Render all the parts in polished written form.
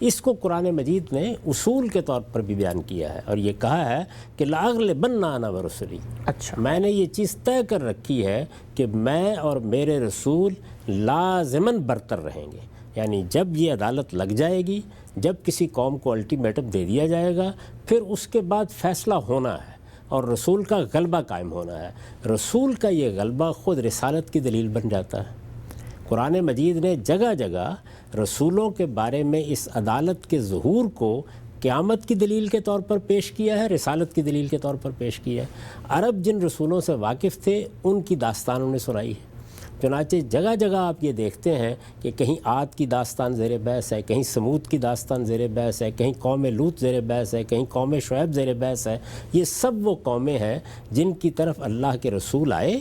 اس کو قرآن مجید نے اصول کے طور پر بھی بیان کیا ہے اور یہ کہا ہے کہ لأغلبن انا ورسلی، اچھا، میں نے یہ چیز طے کر رکھی ہے کہ میں اور میرے رسول لازماً برتر رہیں گے. یعنی جب یہ عدالت لگ جائے گی، جب کسی قوم کو الٹیمیٹم دے دیا جائے گا، پھر اس کے بعد فیصلہ ہونا ہے اور رسول کا غلبہ قائم ہونا ہے. رسول کا یہ غلبہ خود رسالت کی دلیل بن جاتا ہے. قرآن مجید نے جگہ جگہ رسولوں کے بارے میں اس عدالت کے ظہور کو قیامت کی دلیل کے طور پر پیش کیا ہے، رسالت کی دلیل کے طور پر پیش کیا ہے. عرب جن رسولوں سے واقف تھے ان کی داستان انہیں سنائی ہے. چنانچہ جگہ جگہ آپ یہ دیکھتے ہیں کہ کہیں عاد کی داستان زیر بحث ہے، کہیں سمود کی داستان زیر بحث ہے، کہیں قوم لوط زیر بحث ہے، کہیں قوم شعیب زیر بحث ہے. یہ سب وہ قومیں ہیں جن کی طرف اللہ کے رسول آئے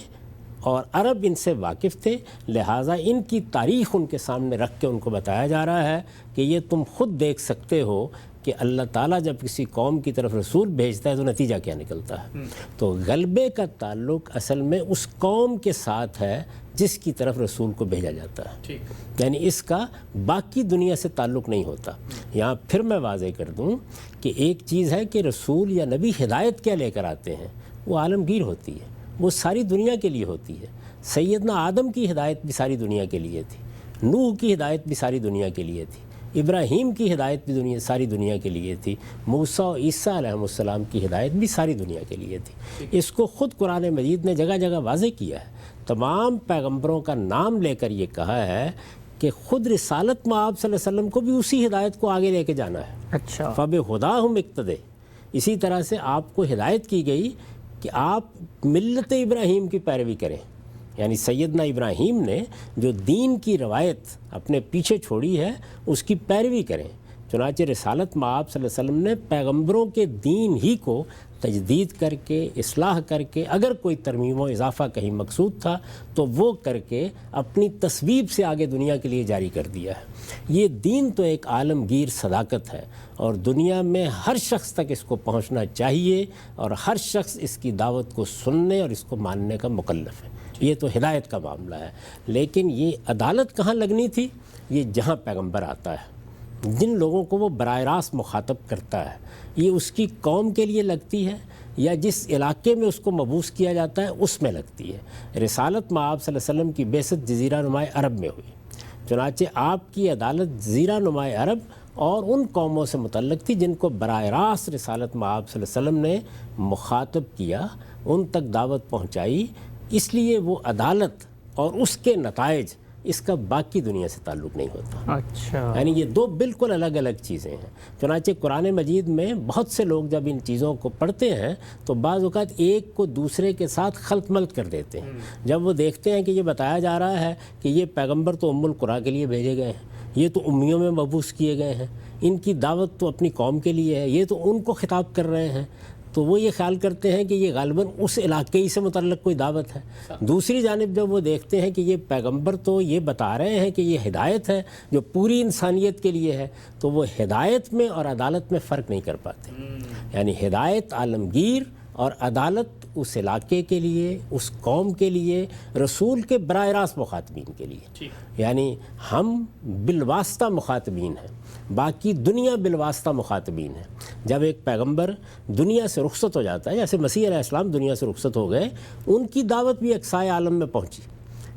اور عرب ان سے واقف تھے، لہٰذا ان کی تاریخ ان کے سامنے رکھ کے ان کو بتایا جا رہا ہے کہ یہ تم خود دیکھ سکتے ہو کہ اللہ تعالیٰ جب کسی قوم کی طرف رسول بھیجتا ہے تو نتیجہ کیا نکلتا ہے. تو غلبے کا تعلق اصل میں اس قوم کے ساتھ ہے جس کی طرف رسول کو بھیجا جاتا ہے، یعنی اس کا باقی دنیا سے تعلق نہیں ہوتا. یہاں پھر میں واضح کر دوں کہ ایک چیز ہے کہ رسول یا نبی ہدایت کیا لے کر آتے ہیں، وہ عالمگیر ہوتی ہے، وہ ساری دنیا کے لیے ہوتی ہے. سیدنا آدم کی ہدایت بھی ساری دنیا کے لیے تھی، نوح کی ہدایت بھی ساری دنیا کے لیے تھی، ابراہیم کی ہدایت بھی ساری دنیا کے لیے تھی، موسیٰ و عیسیٰ علیہ السلام کی ہدایت بھی ساری دنیا کے لیے تھی. اس کو خود قرآن مجید نے جگہ جگہ واضح کیا ہے. تمام پیغمبروں کا نام لے کر یہ کہا ہے کہ خود رسالت میں آپ صلی اللہ علیہ وسلم کو بھی اسی ہدایت کو آگے لے کے جانا ہے. اچھا، فَبِهُدَاهُمْ اقْتَدِیٰ. اسی طرح سے آپ کو ہدایت کی گئی کہ آپ ملت ابراہیم کی پیروی کریں. یعنی سیدنا ابراہیم نے جو دین کی روایت اپنے پیچھے چھوڑی ہے اس کی پیروی کریں. چنانچہ رسالت میں آپ صلی اللہ علیہ وسلم نے پیغمبروں کے دین ہی کو تجدید کر کے، اصلاح کر کے، اگر کوئی ترمیم و اضافہ کہیں مقصود تھا تو وہ کر کے اپنی تصویب سے آگے دنیا کے لیے جاری کر دیا ہے. یہ دین تو ایک عالمگیر صداقت ہے اور دنیا میں ہر شخص تک اس کو پہنچنا چاہیے اور ہر شخص اس کی دعوت کو سننے اور اس کو ماننے کا مکلف ہے. یہ تو ہدایت کا معاملہ ہے. لیکن یہ عدالت کہاں لگنی تھی؟ یہ جہاں پیغمبر آتا ہے، جن لوگوں کو وہ براہ راست مخاطب کرتا ہے، یہ اس کی قوم کے لیے لگتی ہے یا جس علاقے میں اس کو مبعوث کیا جاتا ہے اس میں لگتی ہے. رسالت میں آپ صلی اللہ علیہ وسلم کی بعثت جزیرہ نماء عرب میں ہوئی. چنانچہ آپ کی عدالت جزیرہ نماء عرب اور ان قوموں سے متعلق تھی جن کو براہ راست رسالت میں آپ صلی اللہ علیہ وسلم نے مخاطب کیا، ان تک دعوت پہنچائی. اس لیے وہ عدالت اور اس کے نتائج اس کا باقی دنیا سے تعلق نہیں ہوتا. اچھا، یعنی یہ دو بالکل الگ الگ چیزیں ہیں. چنانچہ قرآن مجید میں بہت سے لوگ جب ان چیزوں کو پڑھتے ہیں تو بعض اوقات ایک کو دوسرے کے ساتھ خلط ملط کر دیتے ہیں. جب وہ دیکھتے ہیں کہ یہ بتایا جا رہا ہے کہ یہ پیغمبر تو القریٰ کے لیے بھیجے گئے ہیں، یہ تو امیوں میں مبعوث کیے گئے ہیں، ان کی دعوت تو اپنی قوم کے لیے ہے، یہ تو ان کو خطاب کر رہے ہیں، تو وہ یہ خیال کرتے ہیں کہ یہ غالباً اس علاقے ہی سے متعلق کوئی دعوت ہے. دوسری جانب جب وہ دیکھتے ہیں کہ یہ پیغمبر تو یہ بتا رہے ہیں کہ یہ ہدایت ہے جو پوری انسانیت کے لیے ہے، تو وہ ہدایت میں اور عدالت میں فرق نہیں کر پاتے. یعنی ہدایت عالمگیر اور عدالت اس علاقے کے لیے، اس قوم کے لیے، رسول کے براہ راست مخاطبین کے لیے. یعنی ہم بالواسطہ مخاطبین ہیں، باقی دنیا بالواسطہ مخاطبین ہے. جب ایک پیغمبر دنیا سے رخصت ہو جاتا ہے، جیسے مسیح علیہ السلام دنیا سے رخصت ہو گئے، ان کی دعوت بھی اقصائے عالم میں پہنچی.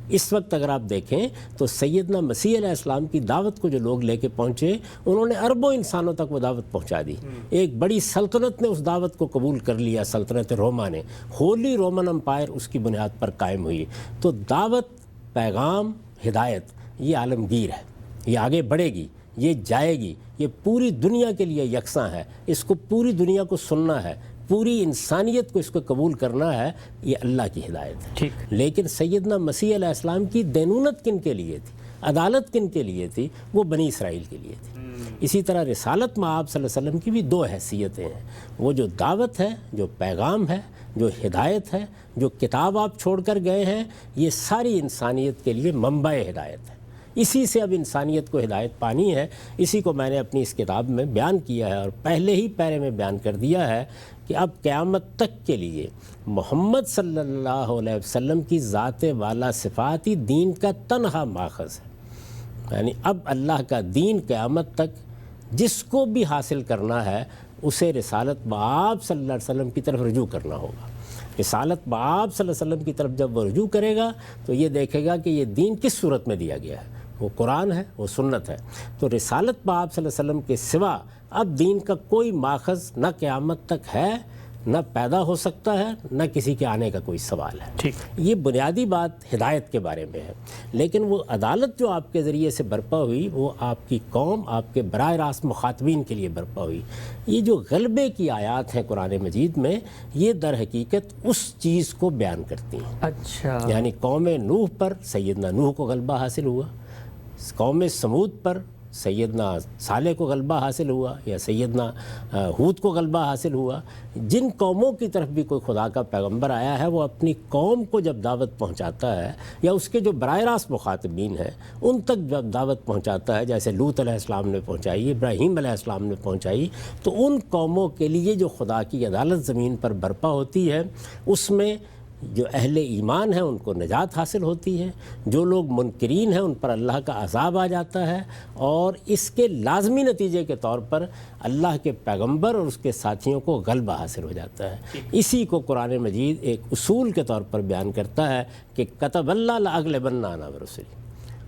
اس وقت اگر آپ دیکھیں تو سیدنا مسیح علیہ السلام کی دعوت کو جو لوگ لے کے پہنچے انہوں نے اربوں انسانوں تک وہ دعوت پہنچا دی. ایک بڑی سلطنت نے اس دعوت کو قبول کر لیا، سلطنت روما نے، ہولی رومن امپائر اس کی بنیاد پر قائم ہوئی. تو دعوت، پیغام، ہدایت یہ عالمگیر ہے، یہ آگے بڑھے گی، یہ جائے گی، یہ پوری دنیا کے لیے یکساں ہے. اس کو پوری دنیا کو سننا ہے، پوری انسانیت کو اس کو قبول کرنا ہے. یہ اللہ کی ہدایت ہے. لیکن سیدنا مسیح علیہ السلام کی دینونت کن کے لیے تھی، عدالت کن کے لیے تھی؟ وہ بنی اسرائیل کے لیے تھی. اسی طرح رسالت میں آپ صلی اللہ علیہ وسلم کی بھی دو حیثیتیں ہیں. وہ جو دعوت ہے، جو پیغام ہے، جو ہدایت ہے، جو کتاب آپ چھوڑ کر گئے ہیں، یہ ساری انسانیت کے لیے منبع ہدایت ہے. اسی سے اب انسانیت کو ہدایت پانی ہے. اسی کو میں نے اپنی اس کتاب میں بیان کیا ہے اور پہلے ہی پیرے میں بیان کر دیا ہے کہ اب قیامت تک کے لیے محمد صلی اللہ علیہ وسلم کی ذات والا صفاتی دین کا تنہا ماخذ ہے. یعنی اب اللہ کا دین قیامت تک جس کو بھی حاصل کرنا ہے اسے رسالت بآب صلی اللہ علیہ وسلم کی طرف رجوع کرنا ہوگا۔ رسالت بآب صلی اللہ علیہ وسلم کی طرف جب وہ رجوع کرے گا تو یہ دیکھے گا کہ یہ دین کس صورت میں دیا گیا ہے، وہ قرآن ہے، وہ سنت ہے۔ تو رسالت بآب صلی اللہ علیہ وسلم کے سوا اب دین کا کوئی ماخذ نہ قیامت تک ہے، نہ پیدا ہو سکتا ہے، نہ کسی کے آنے کا کوئی سوال ہے۔ ٹھیک، یہ بنیادی بات ہدایت کے بارے میں ہے، لیکن وہ عدالت جو آپ کے ذریعے سے برپا ہوئی وہ آپ کی قوم، آپ کے براہ راست مخاطبین کے لیے برپا ہوئی۔ یہ جو غلبے کی آیات ہیں قرآن مجید میں، یہ در حقیقت اس چیز کو بیان کرتی ہیں۔ اچھا، یعنی قوم نوح پر سیدنا نوح کو غلبہ حاصل ہوا، قوم سمود پر سیدنا صالح کو غلبہ حاصل ہوا، یا سیدنا ہود کو غلبہ حاصل ہوا۔ جن قوموں کی طرف بھی کوئی خدا کا پیغمبر آیا ہے وہ اپنی قوم کو جب دعوت پہنچاتا ہے، یا اس کے جو براہ راست مخاطبین ہیں ان تک جب دعوت پہنچاتا ہے، جیسے لوط علیہ السلام نے پہنچائی، ابراہیم علیہ السلام نے پہنچائی، تو ان قوموں کے لیے جو خدا کی عدالت زمین پر برپا ہوتی ہے اس میں جو اہل ایمان ہیں ان کو نجات حاصل ہوتی ہے، جو لوگ منکرین ہیں ان پر اللہ کا عذاب آ جاتا ہے، اور اس کے لازمی نتیجے کے طور پر اللہ کے پیغمبر اور اس کے ساتھیوں کو غلبہ حاصل ہو جاتا ہے۔ اسی کو قرآن مجید ایک اصول کے طور پر بیان کرتا ہے کہ کتب اللہ لأغلبن انا ورسلی،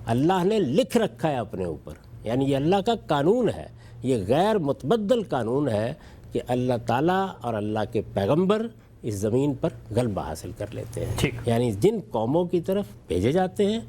اللہ نے لکھ رکھا ہے اپنے اوپر، یعنی یہ اللہ کا قانون ہے، یہ غیر متبدل قانون ہے کہ اللہ تعالیٰ اور اللہ کے پیغمبر اس زمین پر غلبہ حاصل کر لیتے ہیں۔ یعنی جن قوموں کی طرف بھیجے جاتے ہیں،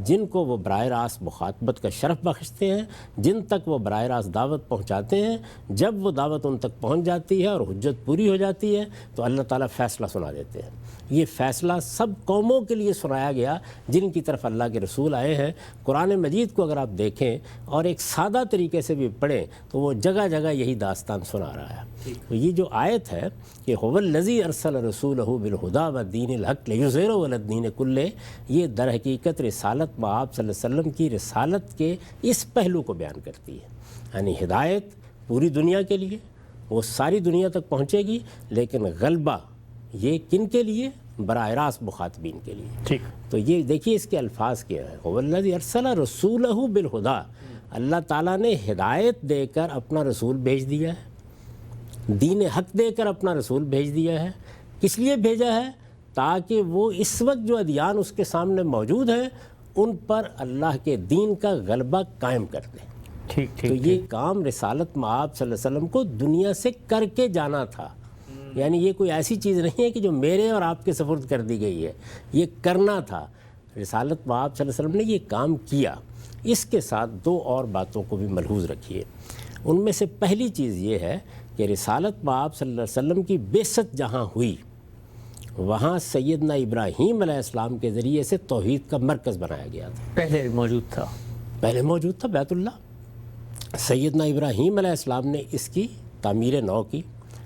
جن کو وہ براہ راست مخاطبت کا شرف بخشتے ہیں، جن تک وہ براہ راست دعوت پہنچاتے ہیں، جب وہ دعوت ان تک پہنچ جاتی ہے اور حجت پوری ہو جاتی ہے تو اللہ تعالیٰ فیصلہ سنا دیتے ہیں۔ یہ فیصلہ سب قوموں کے لیے سنایا گیا جن کی طرف اللہ کے رسول آئے ہیں۔ قرآن مجید کو اگر آپ دیکھیں اور ایک سادہ طریقے سے بھی پڑھیں تو وہ جگہ جگہ یہی داستان سنا رہا ہے۔ تو یہ جو آیت ہے کہ هو الذی ارسل رسولہ بالہدی والدین الحق لیظہرہ علی الدین کلہ، یہ در حقیقت رسالت بآب صلی اللہ علیہ وسلم کی رسالت کے اس پہلو کو بیان کرتی ہے، یعنی ہدایت پوری دنیا کے لیے، وہ ساری دنیا تک پہنچے گی، لیکن غلبہ یہ کن کے لیے؟ براہ راست مخاطبین کے لیے۔ ٹھیک، تو یہ دیکھیے اس کے الفاظ کیا ہے، هو الذی ارسل رسولہ بالہدی، اللہ تعالیٰ نے ہدایت دے کر اپنا رسول بھیج دیا ہے، دین حق دے کر اپنا رسول بھیج دیا ہے۔ کس لیے بھیجا ہے؟ تاکہ وہ اس وقت جو ادیان اس کے سامنے موجود ہیں ان پر اللہ کے دین کا غلبہ قائم کر دیں۔ ٹھیک، تو یہ کام رسالت مآب صلی اللہ علیہ وسلم کو دنیا سے کر کے جانا تھا، یعنی یہ کوئی ایسی چیز نہیں ہے کہ جو میرے اور آپ کے سپرد کر دی گئی ہے، یہ کرنا تھا۔ رسالت مآب صلی اللہ علیہ وسلم نے یہ کام کیا۔ اس کے ساتھ دو اور باتوں کو بھی ملحوظ رکھیے۔ ان میں سے پہلی چیز یہ ہے کہ رسالت مآب صلی اللہ علیہ وسلم کی بعثت جہاں ہوئی وہاں سیدنا ابراہیم علیہ السلام کے ذریعے سے توحید کا مرکز بنایا گیا تھا۔ پہلے موجود تھا، پہلے موجود تھا بیت اللہ۔ سیدنا ابراہیم علیہ السلام نے اس کی تعمیر نو کی،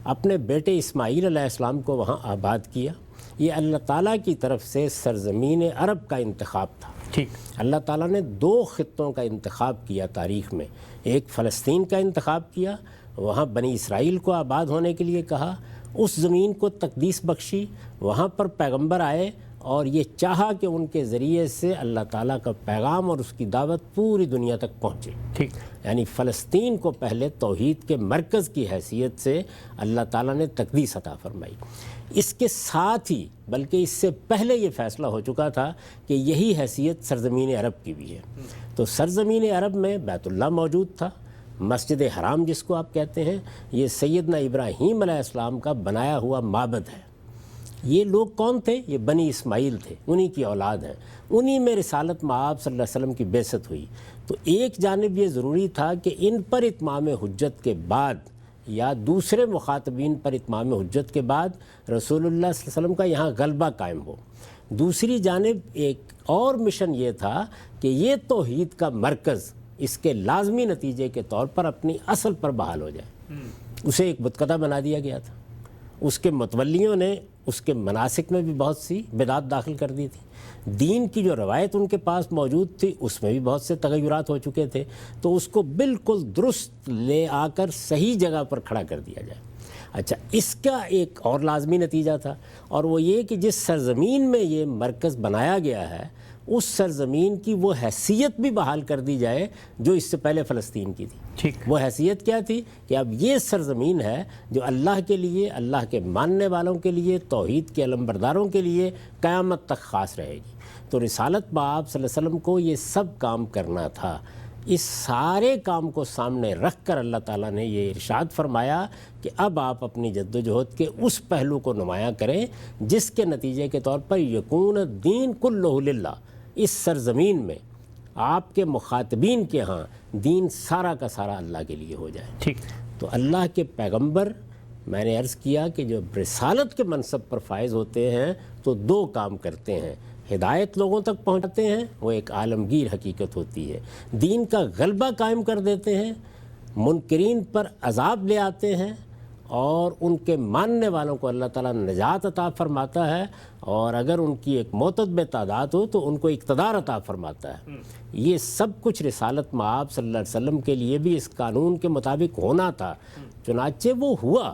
اپنے بیٹے اسماعیل علیہ السلام کو وہاں آباد کیا۔ یہ اللہ تعالیٰ کی طرف سے سرزمین عرب کا انتخاب تھا۔ ٹھیک، اللہ تعالیٰ نے دو خطوں کا انتخاب کیا تاریخ میں، ایک فلسطین کا انتخاب کیا، وہاں بنی اسرائیل کو آباد ہونے کے لیے کہا، اس زمین کو تقدیس بخشی، وہاں پر پیغمبر آئے اور یہ چاہا کہ ان کے ذریعے سے اللہ تعالیٰ کا پیغام اور اس کی دعوت پوری دنیا تک پہنچے۔ ٹھیک، یعنی فلسطین کو پہلے توحید کے مرکز کی حیثیت سے اللہ تعالیٰ نے تقدیس عطا فرمائی۔ اس کے ساتھ ہی بلکہ اس سے پہلے یہ فیصلہ ہو چکا تھا کہ یہی حیثیت سرزمین عرب کی بھی ہے۔ تو سرزمین عرب میں بیت اللہ موجود تھا، مسجد حرام جس کو آپ کہتے ہیں، یہ سیدنا ابراہیم علیہ السلام کا بنایا ہوا معبد ہے۔ یہ لوگ کون تھے؟ یہ بنی اسماعیل تھے، انہی کی اولاد ہیں، انہی میں رسالت مآب صلی اللہ علیہ وسلم کی بعثت ہوئی۔ تو ایک جانب یہ ضروری تھا کہ ان پر اتمام حجت کے بعد یا دوسرے مخاطبین پر اتمام حجت کے بعد رسول اللہ صلی اللہ علیہ وسلم کا یہاں غلبہ قائم ہو۔ دوسری جانب ایک اور مشن یہ تھا کہ یہ توحید کا مرکز اس کے لازمی نتیجے کے طور پر اپنی اصل پر بحال ہو جائے۔ اسے ایک بتکدہ بنا دیا گیا تھا، اس کے متولیوں نے اس کے مناسک میں بھی بہت سی بدعات داخل کر دی تھی، دین کی جو روایت ان کے پاس موجود تھی اس میں بھی بہت سے تغیرات ہو چکے تھے، تو اس کو بالکل درست لے آ کر صحیح جگہ پر کھڑا کر دیا جائے۔ اچھا، اس کا ایک اور لازمی نتیجہ تھا، اور وہ یہ کہ جس سرزمین میں یہ مرکز بنایا گیا ہے اس سرزمین کی وہ حیثیت بھی بحال کر دی جائے جو اس سے پہلے فلسطین کی تھی۔ ٹھیک، وہ حیثیت کیا تھی کہ اب یہ سرزمین ہے جو اللہ کے لیے، اللہ کے ماننے والوں کے لیے، توحید کے علمبرداروں کے لیے قیامت تک خاص رہے گی۔ تو رسالت بآب صلی اللہ علیہ وسلم کو یہ سب کام کرنا تھا۔ اس سارے کام کو سامنے رکھ کر اللہ تعالیٰ نے یہ ارشاد فرمایا کہ اب آپ اپنی جد و جہد کے اس پہلو کو نمایاں کریں جس کے نتیجے کے طور پر یکون الدین کلہ للہ، اس سرزمین میں آپ کے مخاطبین کے ہاں دین سارا کا سارا اللہ کے لیے ہو جائے۔ ٹھیک، تو اللہ کے پیغمبر، میں نے عرض کیا کہ جو رسالت کے منصب پر فائز ہوتے ہیں تو دو کام کرتے ہیں، ہدایت لوگوں تک پہنچاتے ہیں، وہ ایک عالمگیر حقیقت ہوتی ہے، دین کا غلبہ قائم کر دیتے ہیں، منکرین پر عذاب لے آتے ہیں، اور ان کے ماننے والوں کو اللہ تعالیٰ نجات عطا فرماتا ہے، اور اگر ان کی ایک معتدب تعداد ہو تو ان کو اقتدار عطا فرماتا ہے۔ یہ سب کچھ رسالت مآب صلی اللہ علیہ وسلم کے لیے بھی اس قانون کے مطابق ہونا تھا، چنانچہ وہ ہوا۔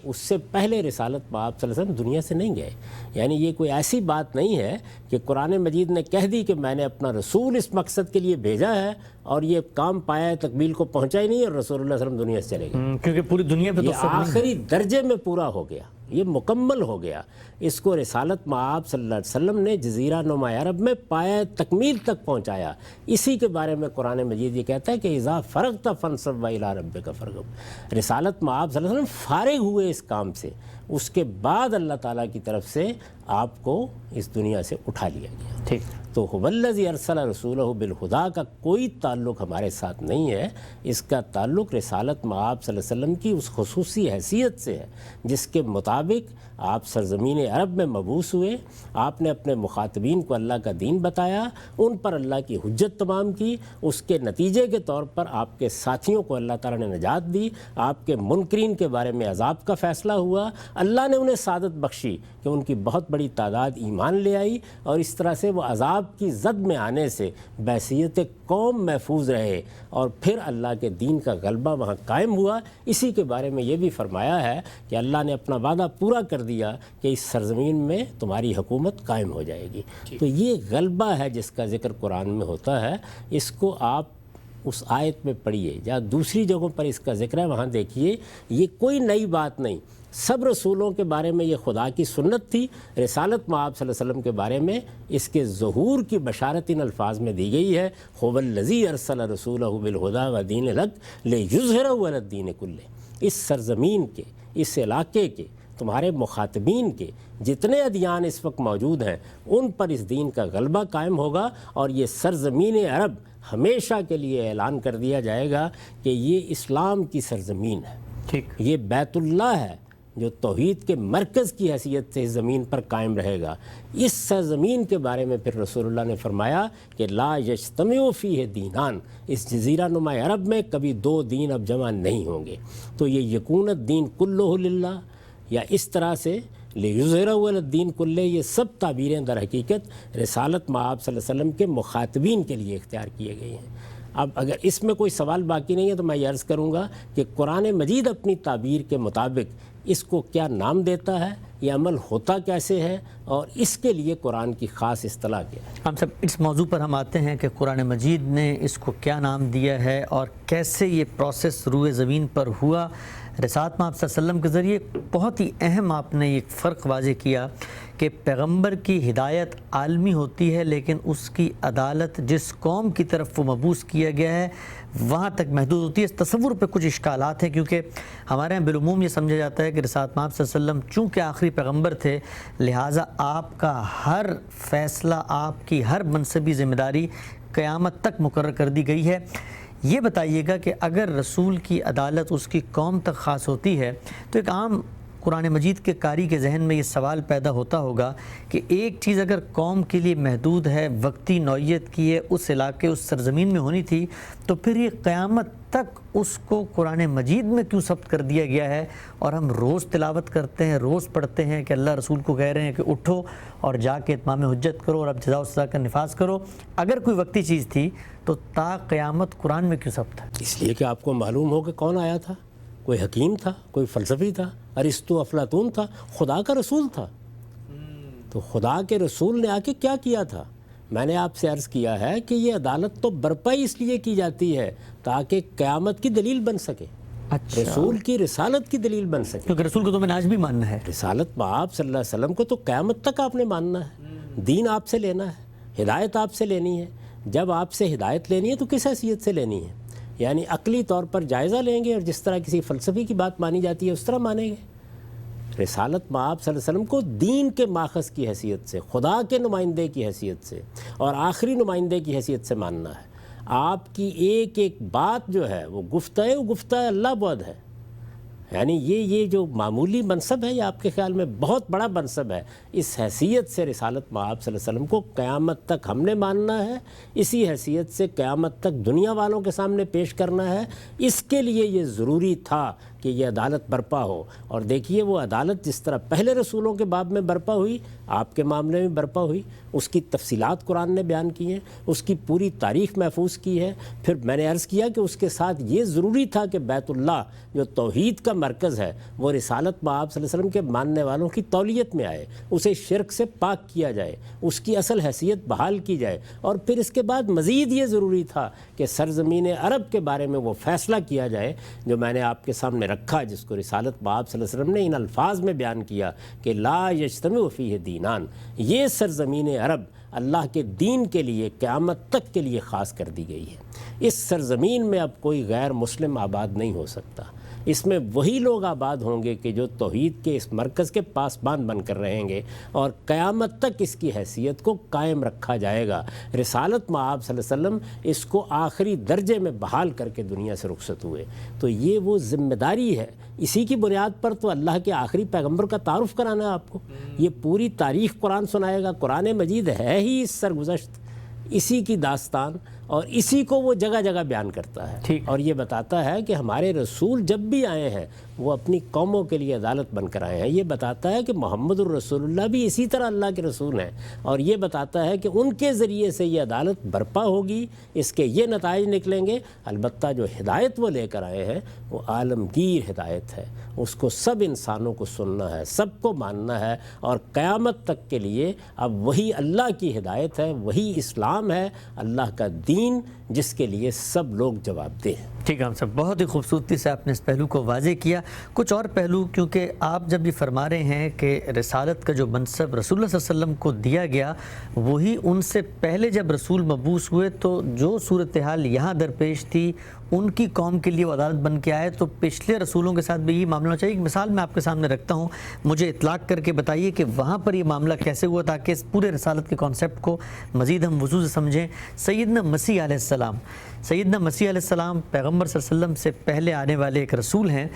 اس سے پہلے رسالت مآب صلی اللہ علیہ وسلم دنیا سے نہیں گئے، یعنی یہ کوئی ایسی بات نہیں ہے کہ قرآن مجید نے کہہ دی کہ میں نے اپنا رسول اس مقصد کے لیے بھیجا ہے اور یہ کام پایا تکمیل کو پہنچا ہی نہیں اور رسول اللہ صلی اللہ علیہ وسلم دنیا سے چلے گئے۔ کیونکہ پوری دنیا پہ تو یہ آخری درجے میں پورا ہو گیا، یہ مکمل ہو گیا۔ اس کو رسالت مآب صلی اللہ علیہ وسلم نے جزیرہ نما عرب میں پایا تکمیل تک پہنچایا۔ اسی کے بارے میں قرآن مجید یہ کہتا ہے کہ اذا فرغت فانصب وإلی ربک فارغب۔ رسالت مآب صلی اللہ علیہ وسلم فارغ ہوئے اس کام سے، اس کے بعد اللہ تعالیٰ کی طرف سے آپ کو اس دنیا سے اٹھا لیا گیا۔ ٹھیک، تو هو الذی ارسل رسولہ بالہدیٰ کا کوئی تعلق ہمارے ساتھ نہیں ہے، اس کا تعلق رسالت مآب صلی اللہ علیہ وسلم کی اس خصوصی حیثیت سے ہے جس کے مطابق آپ سرزمین عرب میں مبعوث ہوئے، آپ نے اپنے مخاطبین کو اللہ کا دین بتایا، ان پر اللہ کی حجت تمام کی، اس کے نتیجے کے طور پر آپ کے ساتھیوں کو اللہ تعالیٰ نے نجات دی، آپ کے منکرین کے بارے میں عذاب کا فیصلہ ہوا، اللہ نے انہیں سعادت بخشی کہ ان کی بہت بڑی تعداد ایمان لے آئی، اور اس طرح سے وہ عذاب کی زد میں آنے سے بحیثیت قوم محفوظ رہے، اور پھر اللہ کے دین کا غلبہ وہاں قائم ہوا۔ اسی کے بارے میں یہ بھی فرمایا ہے کہ اللہ نے اپنا وعدہ پورا کر دیا کہ اس سرزمین میں تمہاری حکومت قائم ہو جائے گی۔ تو یہ غلبہ ہے جس کا ذکر قرآن میں ہوتا ہے، اس کو آپ اس آیت میں پڑھیے، جہاں دوسری جگہوں پر اس کا ذکر ہے وہاں دیکھیے، یہ کوئی نئی بات نہیں، سب رسولوں کے بارے میں یہ خدا کی سنت تھی۔ رسالت مآب صلی اللہ علیہ وسلم کے بارے میں اس کے ظہور کی بشارت ان الفاظ میں دی گئی ہے، هو الذی ارسل رسولہ بالہدیٰ ودین الحق لیظہرہ علی الدین کلہ۔ اس سرزمین کے، اس علاقے کے، تمہارے مخاطبین کے جتنے ادیان اس وقت موجود ہیں ان پر اس دین کا غلبہ قائم ہوگا، اور یہ سرزمین عرب ہمیشہ کے لیے اعلان کر دیا جائے گا کہ یہ اسلام کی سرزمین ہے، ٹھیک، یہ بیت اللہ ہے جو توحید کے مرکز کی حیثیت سے اس زمین پر قائم رہے گا۔ اس سرزمین کے بارے میں پھر رسول اللہ نے فرمایا کہ لا یجتمع فیہ دینان، اس جزیرہ نما عرب میں کبھی دو دین اب جمع نہیں ہوں گے۔ تو یہ یکون الدین کلہ للہ، یا اس طرح سے لیظہرہ علی الدین کلہ، یہ سب تعبیریں در حقیقت رسالت مآب صلی اللہ علیہ وسلم کے مخاطبین کے لیے اختیار کیے گئی ہیں۔ اب اگر اس میں کوئی سوال باقی نہیں ہے تو میں یہ عرض کروں گا کہ قرآن مجید اپنی تعبیر کے مطابق اس کو کیا نام دیتا ہے، یہ عمل ہوتا کیسے ہے، اور اس کے لیے قرآن کی خاص اصطلاح کیا ہے۔ ہم سب اس موضوع پر ہم آتے ہیں کہ قرآن مجید نے اس کو کیا نام دیا ہے اور کیسے یہ پروسیس روئے زمین پر ہوا۔ رسالت مآب صلی اللہ علیہ وسلم کے ذریعے بہت ہی اہم آپ نے ایک فرق واضح کیا کہ پیغمبر کی ہدایت عالمی ہوتی ہے، لیکن اس کی عدالت جس قوم کی طرف وہ مبعوث کیا گیا ہے وہاں تک محدود ہوتی ہے۔ اس تصور پہ کچھ اشکالات ہیں، کیونکہ ہمارے یہاں بالعموم یہ سمجھا جاتا ہے کہ رسالت مآب صلی اللہ علیہ وسلم چونکہ آخری پیغمبر تھے، لہٰذا آپ کا ہر فیصلہ، آپ کی ہر منصبی ذمہ داری قیامت تک مقرر کر دی گئی ہے۔ یہ بتائیے گا کہ اگر رسول کی عدالت اس کی قوم تک خاص ہوتی ہے تو ایک عام قرآن مجید کے قاری کے ذہن میں یہ سوال پیدا ہوتا ہوگا کہ ایک چیز اگر قوم کے لیے محدود ہے، وقتی نوعیت کی ہے، اس علاقے، اس سرزمین میں ہونی تھی، تو پھر یہ قیامت تک اس کو قرآن مجید میں کیوں ثبت کر دیا گیا ہے، اور ہم روز تلاوت کرتے ہیں، روز پڑھتے ہیں کہ اللہ رسول کو کہہ رہے ہیں کہ اٹھو اور جا کے اتمام حجت کرو اور اب جزا و سزا کا نفاذ کرو۔ اگر کوئی وقتی چیز تھی تو تا قیامت قرآن میں کیوں ثبت ہے؟ اس لیے کہ آپ کو معلوم ہو کہ کون آیا تھا، کوئی حکیم تھا، کوئی فلسفی تھا، ارسطو افلاطون تھا، خدا کا رسول تھا۔ تو خدا کے رسول نے آ کے کیا کیا تھا؟ میں نے آپ سے عرض کیا ہے کہ یہ عدالت تو برپا اس لیے کی جاتی ہے تاکہ قیامت کی دلیل بن سکے، اچھا، رسول کی رسالت کی دلیل بن سکے۔ کیونکہ رسول کو تو میں نے آج بھی ماننا ہے۔ رسالت آپ صلی اللہ علیہ وسلم کو تو قیامت تک آپ نے ماننا ہے، دین آپ سے لینا ہے، ہدایت آپ سے لینی ہے۔ جب آپ سے ہدایت لینی ہے تو کس حیثیت سے لینی ہے؟ یعنی عقلی طور پر جائزہ لیں گے اور جس طرح کسی فلسفی کی بات مانی جاتی ہے اس طرح مانیں گے؟ رسالت آپ صلی اللہ علیہ وسلم کو دین کے ماخذ کی حیثیت سے، خدا کے نمائندے کی حیثیت سے اور آخری نمائندے کی حیثیت سے ماننا ہے۔ آپ کی ایک ایک بات جو ہے وہ گفتہ اللہ بعد ہے۔ یعنی یہ جو معمولی منصب ہے یہ آپ کے خیال میں بہت بڑا منصب ہے۔ اس حیثیت سے رسالت مآب صلی اللہ علیہ وسلم کو قیامت تک ہم نے ماننا ہے، اسی حیثیت سے قیامت تک دنیا والوں کے سامنے پیش کرنا ہے۔ اس کے لیے یہ ضروری تھا کہ یہ عدالت برپا ہو۔ اور دیکھیے وہ عدالت جس طرح پہلے رسولوں کے باب میں برپا ہوئی، آپ کے معاملے میں برپا ہوئی، اس کی تفصیلات قرآن نے بیان کی ہیں، اس کی پوری تاریخ محفوظ کی ہے۔ پھر میں نے عرض کیا کہ اس کے ساتھ یہ ضروری تھا کہ بیت اللہ جو توحید کا مرکز ہے وہ رسالت مآب صلی اللہ علیہ وسلم کے ماننے والوں کی تولیت میں آئے، اسے شرک سے پاک کیا جائے، اس کی اصل حیثیت بحال کی جائے۔ اور پھر اس کے بعد مزید یہ ضروری تھا کہ سرزمین عرب کے بارے میں وہ فیصلہ کیا جائے جو میں نے آپ کے سامنے رکھا، جس کو رسالت مآب صلی اللہ علیہ وسلم نے ان الفاظ میں بیان کیا کہ لا یجتمع فیہ دینان، یہ سرزمین عرب اللہ کے دین کے لیے قیامت تک کے لیے خاص کر دی گئی ہے۔ اس سرزمین میں اب کوئی غیر مسلم آباد نہیں ہو سکتا، اس میں وہی لوگ آباد ہوں گے کہ جو توحید کے اس مرکز کے پاسبان بن کر رہیں گے، اور قیامت تک اس کی حیثیت کو قائم رکھا جائے گا۔ رسالت مآب صلی اللہ علیہ وسلم اس کو آخری درجے میں بحال کر کے دنیا سے رخصت ہوئے۔ تو یہ وہ ذمہ داری ہے، اسی کی بنیاد پر تو اللہ کے آخری پیغمبر کا تعارف کرانا ہے آپ کو۔ یہ پوری تاریخ قرآن سنائے گا، قرآن مجید ہے ہی اس سرگزشت، اسی کی داستان، اور اسی کو وہ جگہ جگہ بیان کرتا ہے، اور یہ بتاتا ہے کہ ہمارے رسول جب بھی آئے ہیں وہ اپنی قوموں کے لیے عدالت بن کر آئے ہیں۔ یہ بتاتا ہے کہ محمد الرسول اللہ بھی اسی طرح اللہ کے رسول ہیں، اور یہ بتاتا ہے کہ ان کے ذریعے سے یہ عدالت برپا ہوگی، اس کے یہ نتائج نکلیں گے۔ البتہ جو ہدایت وہ لے کر آئے ہیں وہ عالمگیر ہدایت ہے، اس کو سب انسانوں کو سننا ہے، سب کو ماننا ہے، اور قیامت تک کے لیے اب وہی اللہ کی ہدایت ہے، وہی اسلام ہے، اللہ کا دین جس کے لیے سب لوگ جواب دہ ہیں۔ ٹھیک ہے، ہم سب بہت ہی خوبصورتی سے آپ نے اس پہلو کو واضح کیا۔ کچھ اور پہلو، کیونکہ آپ جب یہ فرما رہے ہیں کہ رسالت کا جو منصب رسول اللہ صلی اللہ علیہ وسلم کو دیا گیا وہی ان سے پہلے جب رسول مبعوث ہوئے تو جو صورتحال یہاں درپیش تھی ان کی قوم کے لیے وہ عدالت بن کے آئے، تو پچھلے رسولوں کے ساتھ بھی یہ معاملہ ہونا چاہیے۔ ایک مثال میں آپ کے سامنے رکھتا ہوں، مجھے اطلاق کر کے بتائیے کہ وہاں پر یہ معاملہ کیسے ہوا تاکہ اس پورے رسالت کے کانسیپٹ کو مزید ہم وضوح سے سمجھیں۔ سیدنا مسیح علیہ السلام، سیدنا مسیح علیہ السلام پیغمبر صلی اللہ علیہ وسلم سے پہلے آنے والے ایک رسول ہیں۔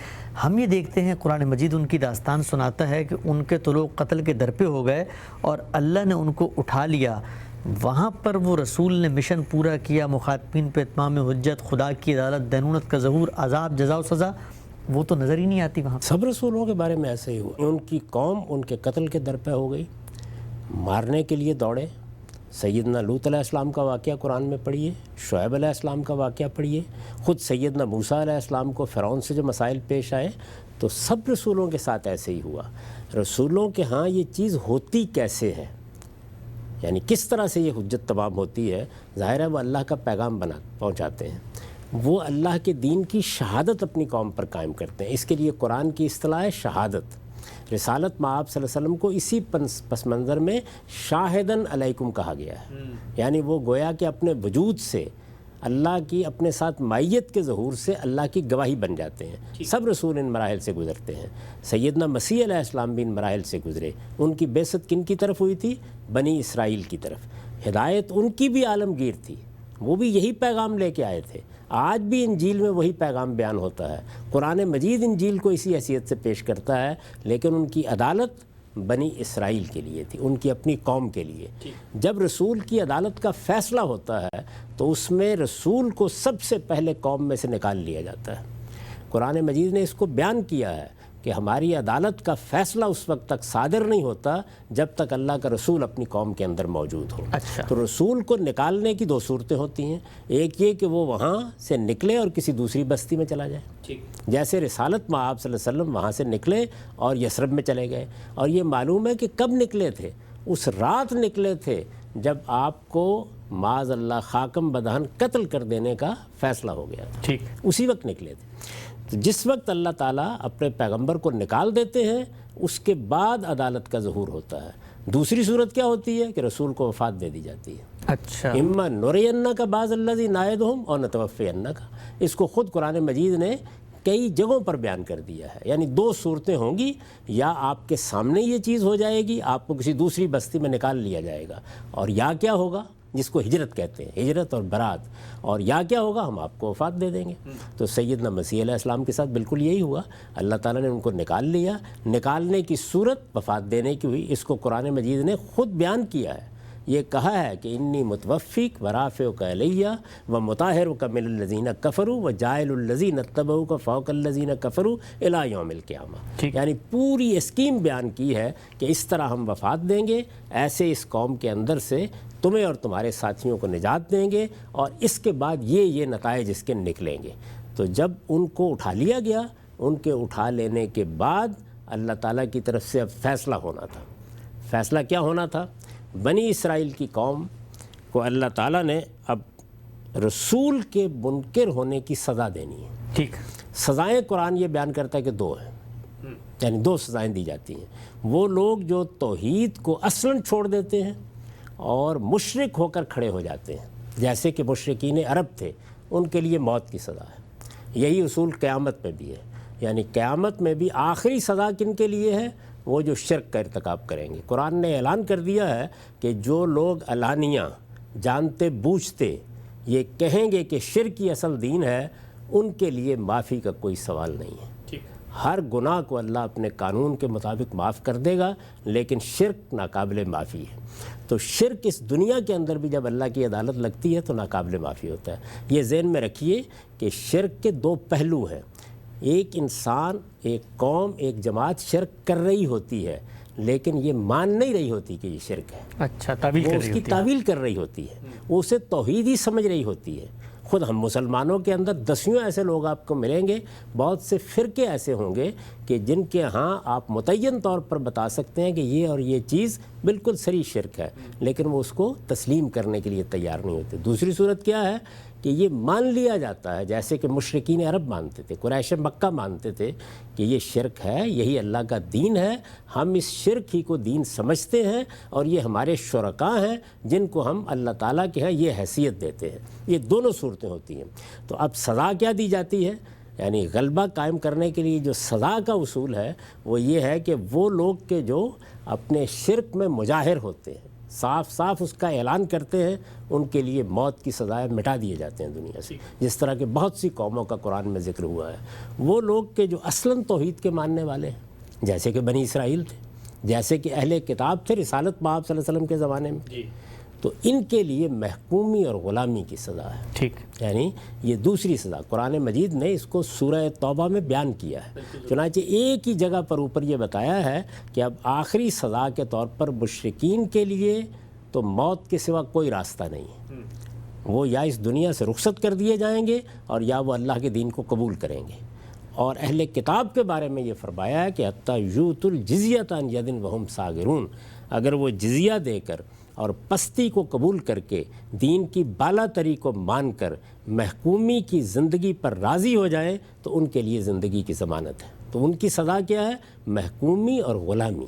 ہم یہ دیکھتے ہیں قرآن مجید ان کی داستان سناتا ہے کہ ان کے تو لوگ قتل کے در پہ ہو گئے اور اللہ نے ان کو اٹھا لیا۔ وہاں پر وہ رسول نے مشن پورا کیا، مخاطبین پہ اتمام حجت، خدا کی عدالت، دینونت کا ظہور، عذاب، جزا و سزا، وہ تو نظر ہی نہیں آتی وہاں۔ سب رسولوں کے بارے میں ایسے ہی ہوا، ان کی قوم ان کے قتل کے در پہ ہو گئی، مارنے کے لیے دوڑے۔ سیدنا لوط علیہ السلام کا واقعہ قرآن میں پڑھیے، شعیب علیہ السلام کا واقعہ پڑھیے، خود سیدنا موسیٰ علیہ السلام کو فرعون سے جو مسائل پیش آئے، تو سب رسولوں کے ساتھ ایسے ہی ہوا۔ رسولوں کے ہاں یہ چیز ہوتی کیسے ہے، یعنی کس طرح سے یہ حجت تمام ہوتی ہے؟ ظاہر ہے وہ اللہ کا پیغام پہنچاتے ہیں، وہ اللہ کے دین کی شہادت اپنی قوم پر قائم کرتے ہیں۔ اس کے لیے قرآن کی اصطلاح ہے شہادت۔ رسالت مآب صلی اللہ علیہ وسلم کو اسی پس منظر میں شاہدن علیکم کہا گیا ہے، یعنی وہ گویا کہ اپنے وجود سے اللہ کی اپنے ساتھ مائیت کے ظہور سے اللہ کی گواہی بن جاتے ہیں۔ سب رسول ان مراحل سے گزرتے ہیں، سیدنا مسیح علیہ السلام بھی ان مراحل سے گزرے۔ ان کی بعثت کن کی طرف ہوئی تھی؟ بنی اسرائیل کی طرف۔ ہدایت ان کی بھی عالمگیر تھی، وہ بھی یہی پیغام لے کے آئے تھے۔ آج بھی انجیل میں وہی پیغام بیان ہوتا ہے، قرآن مجید انجیل کو اسی حیثیت سے پیش کرتا ہے، لیکن ان کی عدالت بنی اسرائیل کے لیے تھی، ان کی اپنی قوم کے لیے۔ جب رسول کی عدالت کا فیصلہ ہوتا ہے تو اس میں رسول کو سب سے پہلے قوم میں سے نکال لیا جاتا ہے۔ قرآن مجید نے اس کو بیان کیا ہے کہ ہماری عدالت کا فیصلہ اس وقت تک صادر نہیں ہوتا جب تک اللہ کا رسول اپنی قوم کے اندر موجود ہو۔ تو رسول کو نکالنے کی دو صورتیں ہوتی ہیں، ایک یہ کہ وہ وہاں سے نکلے اور کسی دوسری بستی میں چلا جائے، جیسے رسالت مآب صلی اللہ علیہ وسلم وہاں سے نکلے اور یثرب میں چلے گئے، اور یہ معلوم ہے کہ کب نکلے تھے، اس رات نکلے تھے جب آپ کو معاذ اللہ خاکم بدہن قتل کر دینے کا فیصلہ ہو گیا تھا، ٹھیک، اسی وقت نکلے تھے۔ تو جس وقت اللہ تعالیٰ اپنے پیغمبر کو نکال دیتے ہیں اس کے بعد عدالت کا ظہور ہوتا ہے۔ دوسری صورت کیا ہوتی ہے کہ رسول کو وفات دے دی جاتی ہے، اچھا، اما نرینک بعض الذی نعدہم اور نتوفینک۔ اس کو خود قرآن مجید نے کئی جگہوں پر بیان کر دیا ہے، یعنی دو صورتیں ہوں گی، یا آپ کے سامنے یہ چیز ہو جائے گی، آپ کو کسی دوسری بستی میں نکال لیا جائے گا، اور یا کیا ہوگا جس کو ہجرت کہتے ہیں، ہجرت اور برات، اور یا کیا ہوگا ہم آپ کو وفات دے دیں گے۔ تو سیدنا مسیح علیہ السلام کے ساتھ بالکل یہی ہوا، اللہ تعالیٰ نے ان کو نکال لیا، نکالنے کی صورت وفات دینے کی ہوئی۔ اس کو قرآن مجید نے خود بیان کیا ہے، یہ کہا ہے کہ انی متوفیک ورافعک الیہ ومطہرک من الذین کفروا وجاعل الذین اتبعوک فوق الذین کفروا الی یوم القیامہ۔ یعنی پوری اسکیم بیان کی ہے کہ اس طرح ہم وفات دیں گے، ایسے اس قوم کے اندر سے تمہیں اور تمہارے ساتھیوں کو نجات دیں گے، اور اس کے بعد یہ نتائج اس کے نکلیں گے۔ تو جب ان کو اٹھا لیا گیا، ان کے اٹھا لینے کے بعد اللہ تعالیٰ کی طرف سے اب فیصلہ ہونا تھا۔ فیصلہ کیا ہونا تھا؟ بنی اسرائیل کی قوم کو اللہ تعالیٰ نے اب رسول کے منکر ہونے کی سزا دینی ہے۔ ٹھیک، سزائیں قرآن یہ بیان کرتا ہے کہ دو ہیں، یعنی دو سزائیں دی جاتی ہیں۔ وہ لوگ جو توحید کو اصلاً چھوڑ دیتے ہیں اور مشرک ہو کر کھڑے ہو جاتے ہیں، جیسے کہ مشرکین عرب تھے، ان کے لیے موت کی سزا ہے۔ یہی اصول قیامت میں بھی ہے، یعنی قیامت میں بھی آخری سزا کن کے لیے ہے؟ وہ جو شرک کا ارتکاب کریں گے۔ قرآن نے اعلان کر دیا ہے کہ جو لوگ علانیہ جانتے بوجھتے یہ کہیں گے کہ شرک ہی اصل دین ہے، ان کے لیے معافی کا کوئی سوال نہیں ہے۔ ہر گناہ کو اللہ اپنے قانون کے مطابق معاف کر دے گا، لیکن شرک ناقابل معافی ہے۔ تو شرک اس دنیا کے اندر بھی جب اللہ کی عدالت لگتی ہے تو ناقابل معافی ہوتا ہے۔ یہ ذہن میں رکھیے کہ شرک کے دو پہلو ہیں، ایک انسان، ایک قوم، ایک جماعت شرک کر رہی ہوتی ہے لیکن یہ مان نہیں رہی ہوتی کہ یہ شرک ہے، اچھا، تعویل وہ کر اس رہی کی ہوتی ہے۔ تعویل کر رہی ہوتی ہے، وہ اسے توحید ہی سمجھ رہی ہوتی ہے۔ خود ہم مسلمانوں کے اندر دسیوں ایسے لوگ آپ کو ملیں گے، بہت سے فرقے ایسے ہوں گے کہ جن کے ہاں آپ متعین طور پر بتا سکتے ہیں کہ یہ اور یہ چیز بالکل صریح شرک ہے، لیکن وہ اس کو تسلیم کرنے کے لیے تیار نہیں ہوتے۔ دوسری صورت کیا ہے کہ یہ مان لیا جاتا ہے، جیسے کہ مشرکین عرب مانتے تھے، قریش مکہ مانتے تھے کہ یہ شرک ہے، یہی اللہ کا دین ہے، ہم اس شرک ہی کو دین سمجھتے ہیں، اور یہ ہمارے شرکاء ہیں جن کو ہم اللہ تعالیٰ کے ہیں یہ حیثیت دیتے ہیں۔ یہ دونوں صورتیں ہوتی ہیں۔ تو اب سزا کیا دی جاتی ہے؟ یعنی غلبہ قائم کرنے کے لیے جو سزا کا اصول ہے وہ یہ ہے کہ وہ لوگ کے جو اپنے شرک میں مجاہر ہوتے ہیں، صاف صاف اس کا اعلان کرتے ہیں، ان کے لیے موت کی سزائیں مٹا دیے جاتے ہیں دنیا سے، جس طرح کہ بہت سی قوموں کا قرآن میں ذکر ہوا ہے۔ وہ لوگ کے جو اصلاً توحید کے ماننے والے ہیں، جیسے کہ بنی اسرائیل تھے، جیسے کہ اہل کتاب تھے رسالت میں آپ صلی اللہ علیہ وسلم کے زمانے میں، تو ان کے لیے محکومی اور غلامی کی سزا ہے۔ ٹھیک، یعنی یہ دوسری سزا قرآن مجید نے اس کو سورہ توبہ میں بیان کیا ہے۔ چنانچہ ایک ہی جگہ پر اوپر یہ بتایا ہے کہ اب آخری سزا کے طور پر مشرکین کے لیے تو موت کے سوا کوئی راستہ نہیں ہے، وہ یا اس دنیا سے رخصت کر دیے جائیں گے اور یا وہ اللہ کے دین کو قبول کریں گے۔ اور اہل کتاب کے بارے میں یہ فرمایا ہے کہ حتیٰ یؤتوا الجزیۃ عن ید وہم صاغرون، اگر وہ جزیہ دے کر اور پستی کو قبول کر کے دین کی بالا تری کو مان کر محکومی کی زندگی پر راضی ہو جائیں تو ان کے لیے زندگی کی ضمانت ہے۔ تو ان کی سزا کیا ہے؟ محکومی اور غلامی۔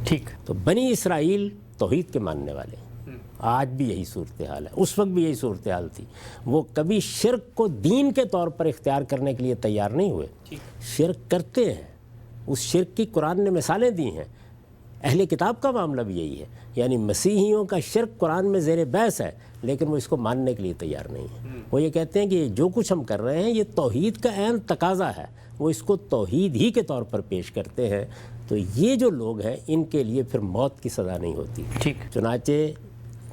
ٹھیک، تو بنی اسرائیل توحید کے ماننے والے ہیں، آج بھی یہی صورتحال ہے، اس وقت بھی یہی صورتحال تھی۔ وہ کبھی شرک کو دین کے طور پر اختیار کرنے کے لیے تیار نہیں ہوئے، شرک کرتے ہیں، اس شرک کی قرآن نے مثالیں دی ہیں۔ اہل کتاب کا معاملہ بھی یہی ہے، یعنی مسیحیوں کا شرک قرآن میں زیر بحث ہے لیکن وہ اس کو ماننے کے لیے تیار نہیں ہے۔ وہ یہ کہتے ہیں کہ جو کچھ ہم کر رہے ہیں یہ توحید کا عین تقاضا ہے، وہ اس کو توحید ہی کے طور پر پیش کرتے ہیں۔ تو یہ جو لوگ ہیں ان کے لیے پھر موت کی سزا نہیں ہوتی۔ ٹھیک، چنانچہ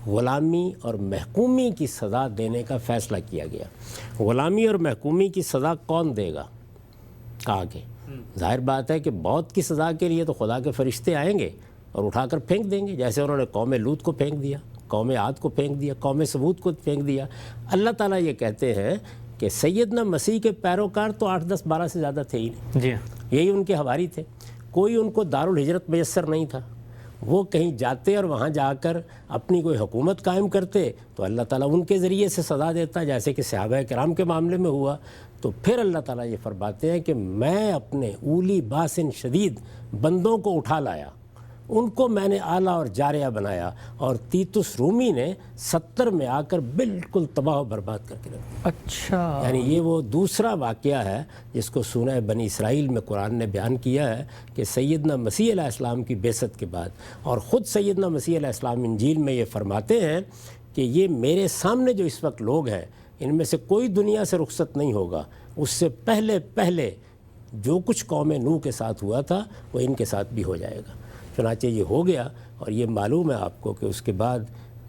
غلامی اور محکومی کی سزا دینے کا فیصلہ کیا گیا۔ غلامی اور محکومی کی سزا کون دے گا؟ کہا کہ ظاہر بات ہے کہ موت کی سزا کے لیے تو خدا کے فرشتے آئیں گے اور اٹھا کر پھینک دیں گے، جیسے انہوں نے قوم لوط کو پھینک دیا، قوم عاد کو پھینک دیا، قوم ثمود کو پھینک دیا۔ اللہ تعالیٰ یہ کہتے ہیں کہ سیدنا مسیح کے پیروکار تو 8 10 12 سے زیادہ تھے ہی نہیں، جی، یہی ان کے حواری تھے، کوئی ان کو دارالہجرت میسر نہیں تھا، وہ کہیں جاتے اور وہاں جا کر اپنی کوئی حکومت قائم کرتے تو اللہ تعالیٰ ان کے ذریعے سے سزا دیتا، جیسے کہ صحابہ کرام کے معاملے میں ہوا۔ تو پھر اللہ تعالیٰ یہ فرماتے ہیں کہ میں اپنے اولی باسن شدید بندوں کو اٹھا لایا، ان کو میں نے اعلیٰ اور جاریہ بنایا، اور تیتس رومی نے 70 میں آ کر بالکل تباہ و برباد کر کے رکھ دیا۔ اچھا، یعنی یہ وہ دوسرا واقعہ ہے جس کو سورہ بنی اسرائیل میں قرآن نے بیان کیا ہے کہ سیدنا مسیح علیہ السلام کی بعثت کے بعد، اور خود سیدنا مسیح علیہ السلام انجیل میں یہ فرماتے ہیں کہ یہ میرے سامنے جو اس وقت لوگ ہیں ان میں سے کوئی دنیا سے رخصت نہیں ہوگا، اس سے پہلے جو کچھ قوم نوح کے ساتھ ہوا تھا وہ ان کے ساتھ بھی ہو جائے گا۔ چنانچہ یہ ہو گیا، اور یہ معلوم ہے آپ کو کہ اس کے بعد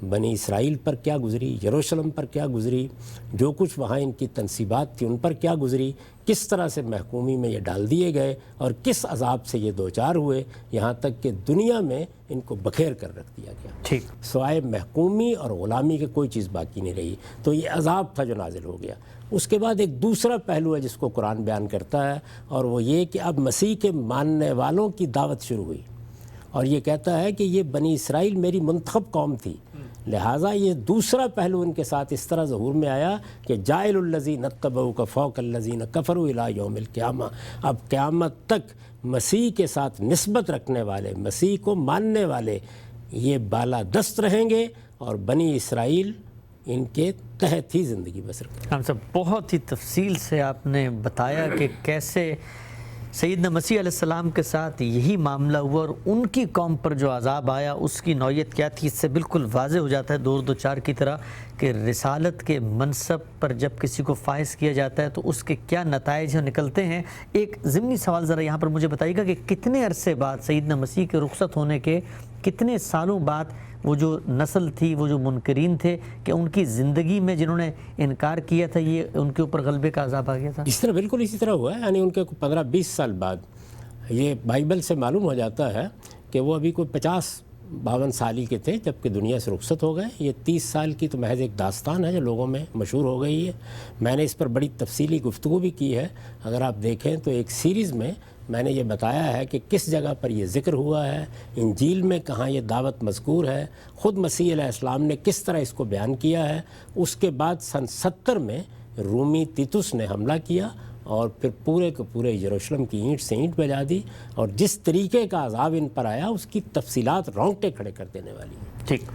بنی اسرائیل پر کیا گزری، یروشلم پر کیا گزری، جو کچھ وہاں ان کی تنصیبات تھی ان پر کیا گزری، کس طرح سے محکومی میں یہ ڈال دیے گئے اور کس عذاب سے یہ دوچار ہوئے، یہاں تک کہ دنیا میں ان کو بکھیر کر رکھ دیا گیا، ٹھیک، سوائے محکومی اور غلامی کے کوئی چیز باقی نہیں رہی۔ تو یہ عذاب تھا جو نازل ہو گیا۔ اس کے بعد ایک دوسرا پہلو ہے جس کو قرآن بیان کرتا ہے، اور وہ یہ کہ اب مسیح کے ماننے والوں کی دعوت شروع ہوئی، اور یہ کہتا ہے کہ یہ بنی اسرائیل میری منتخب قوم تھی، لہٰذا یہ دوسرا پہلو ان کے ساتھ اس طرح ظہور میں آیا کہ جاعل الذین اتبعوک فوق الذین کفروا الی یوم القیامہ، اب قیامت تک مسیح کے ساتھ نسبت رکھنے والے، مسیح کو ماننے والے یہ بالا دست رہیں گے، اور بنی اسرائیل ان کے تحت ہی زندگی بسر کریں۔ ہم سب بہت ہی تفصیل سے آپ نے بتایا کہ کیسے سیدنا مسیح علیہ السلام کے ساتھ یہی معاملہ ہوا، اور ان کی قوم پر جو عذاب آیا اس کی نوعیت کیا تھی۔ اس سے بالکل واضح ہو جاتا ہے دور دو چار کی طرح کہ رسالت کے منصب پر جب کسی کو فائز کیا جاتا ہے تو اس کے کیا نتائج نکلتے ہیں۔ ایک ضمنی سوال ذرا یہاں پر مجھے بتائیے گا کہ کتنے عرصے بعد سیدنا مسیح کے رخصت ہونے کے کتنے سالوں بعد وہ جو نسل تھی، وہ جو منکرین تھے، کہ ان کی زندگی میں جنہوں نے انکار کیا تھا یہ ان کے اوپر غلبے کا عذاب آ گیا تھا؟ اس طرح بالکل اسی طرح ہوا ہے، یعنی ان کے 15-20 سال بعد یہ بائبل سے معلوم ہو جاتا ہے کہ وہ ابھی کوئی 50-52 سال ہی کے تھے جب کہ دنیا سے رخصت ہو گئے۔ یہ 30 سال کی تو محض ایک داستان ہے جو لوگوں میں مشہور ہو گئی ہے۔ میں نے اس پر بڑی تفصیلی گفتگو بھی کی ہے، اگر آپ دیکھیں تو ایک سیریز میں میں نے یہ بتایا ہے کہ کس جگہ پر یہ ذکر ہوا ہے، انجیل میں کہاں یہ دعوت مذکور ہے، خود مسیح علیہ السلام نے کس طرح اس کو بیان کیا ہے۔ اس کے بعد سن 70 میں رومی تیتس نے حملہ کیا اور پھر پورے کے پورے یروشلم کی اینٹ سے اینٹ بجا دی، اور جس طریقے کا عذاب ان پر آیا اس کی تفصیلات رونگٹے کھڑے کر دینے والی ہیں۔ ٹھیک،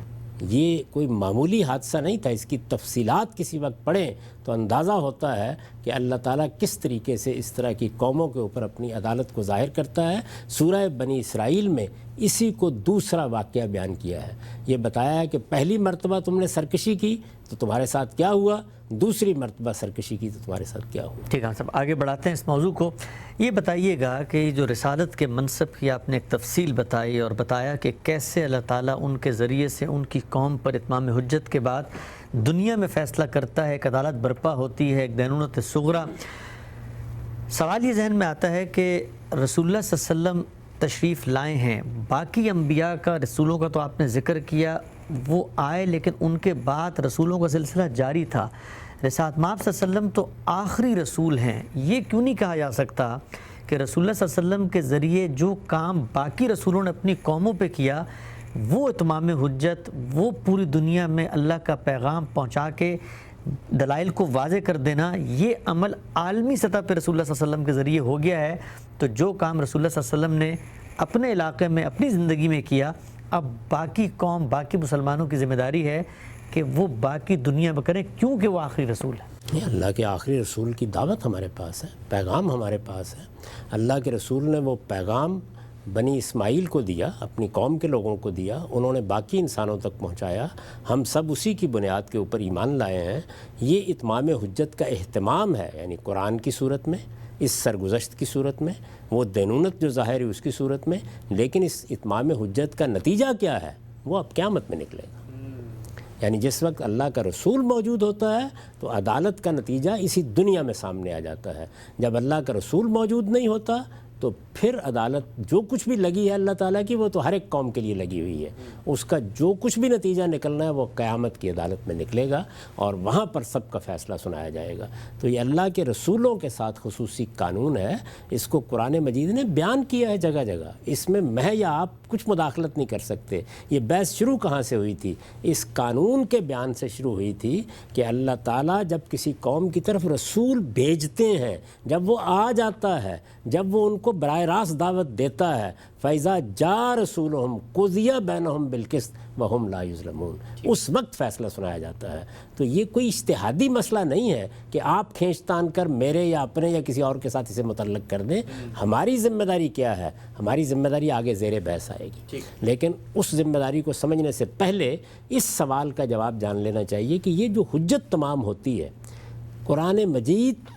یہ کوئی معمولی حادثہ نہیں تھا، اس کی تفصیلات کسی وقت پڑھیں تو اندازہ ہوتا ہے کہ اللہ تعالیٰ کس طریقے سے اس طرح کی قوموں کے اوپر اپنی عدالت کو ظاہر کرتا ہے۔ سورہ بنی اسرائیل میں اسی کو دوسرا واقعہ بیان کیا ہے، یہ بتایا ہے کہ پہلی مرتبہ تم نے سرکشی کی تو تمہارے ساتھ کیا ہوا، دوسری مرتبہ سرکشی کی تو تمہارے ساتھ کیا ہوا۔ ٹھیک ہے، ہم سب آگے بڑھاتے ہیں اس موضوع کو۔ یہ بتائیے گا کہ جو رسالت کے منصب کی آپ نے ایک تفصیل بتائی اور بتایا کہ کیسے اللہ تعالیٰ ان کے ذریعے سے ان کی قوم پر اتمام حجت کے بعد دنیا میں فیصلہ کرتا ہے، ایک عدالت برپا ہوتی ہے، ایک دینونت صغریٰ۔ سوال یہ ذہن میں آتا ہے کہ رسول اللہ صلی اللہ علیہ وسلم تشریف لائے ہیں، باقی انبیاء کا، رسولوں کا تو آپ نے ذکر کیا، وہ آئے لیکن ان کے بعد رسولوں کا سلسلہ جاری تھا۔ رسالت مآب صلی اللہ علیہ وسلم تو آخری رسول ہیں، یہ کیوں نہیں کہا جا سکتا کہ رسول اللہ صلی اللہ علیہ وسلم کے ذریعے جو کام باقی رسولوں نے اپنی قوموں پہ کیا، وہ اتمام حجت، وہ پوری دنیا میں اللہ کا پیغام پہنچا کے دلائل کو واضح کر دینا، یہ عمل عالمی سطح پہ رسول اللہ صلی اللہ علیہ وسلم کے ذریعے ہو گیا ہے۔ تو جو کام رسول اللہ صلی اللہ علیہ وسلم نے اپنے علاقے میں اپنی زندگی میں کیا، اب باقی قوم، باقی مسلمانوں کی ذمہ داری ہے کہ وہ باقی دنیا میں کریں، کیونکہ وہ آخری رسول ہے۔ یہ اللہ کے آخری رسول کی دعوت ہمارے پاس ہے، پیغام ہمارے پاس ہے۔ اللہ کے رسول نے وہ پیغام بنی اسماعیل کو دیا، اپنی قوم کے لوگوں کو دیا، انہوں نے باقی انسانوں تک پہنچایا، ہم سب اسی کی بنیاد کے اوپر ایمان لائے ہیں۔ یہ اتمام حجت کا اہتمام ہے، یعنی قرآن کی صورت میں، اس سرگزشت کی صورت میں، وہ دینونت جو ظاہر ہے اس کی صورت میں، لیکن اس اتمام حجت کا نتیجہ کیا ہے وہ اب قیامت میں نکلے گا۔ یعنی جس وقت اللہ کا رسول موجود ہوتا ہے تو عدالت کا نتیجہ اسی دنیا میں سامنے آ جاتا ہے، جب اللہ کا رسول موجود نہیں ہوتا تو پھر عدالت جو کچھ بھی لگی ہے اللہ تعالیٰ کی وہ تو ہر ایک قوم کے لیے لگی ہوئی ہے، اس کا جو کچھ بھی نتیجہ نکلنا ہے وہ قیامت کی عدالت میں نکلے گا اور وہاں پر سب کا فیصلہ سنایا جائے گا۔ تو یہ اللہ کے رسولوں کے ساتھ خصوصی قانون ہے، اس کو قرآن مجید نے بیان کیا ہے جگہ جگہ، اس میں میں یا آپ کچھ مداخلت نہیں کر سکتے۔ یہ بحث شروع کہاں سے ہوئی تھی؟ اس قانون کے بیان سے شروع ہوئی تھی کہ اللہ تعالیٰ جب کسی قوم کی طرف رسول بھیجتے ہیں، جب وہ آ جاتا ہے، جب وہ ان کو براہ راست دعوت دیتا ہے، فَإِذَا جَاءَ رَسُولُهُمْ قُضِيَ بَيْنَهُمْ بِالْقِسْطِ وَهُمْ لَا يُظْلَمُونَ، اس وقت فیصلہ سنایا جاتا ہے۔ تو یہ کوئی اجتہادی مسئلہ نہیں ہے کہ آپ کھینچ تان کر میرے یا اپنے یا کسی اور کے ساتھ اسے متعلق کر دیں۔ ہماری ذمہ داری کیا ہے؟ ہماری ذمہ داری آگے زیر بحث آئے گی، لیکن اس ذمہ داری کو سمجھنے سے پہلے اس سوال کا جواب جان لینا چاہیے کہ یہ جو حجت تمام ہوتی ہے، قرآن مجید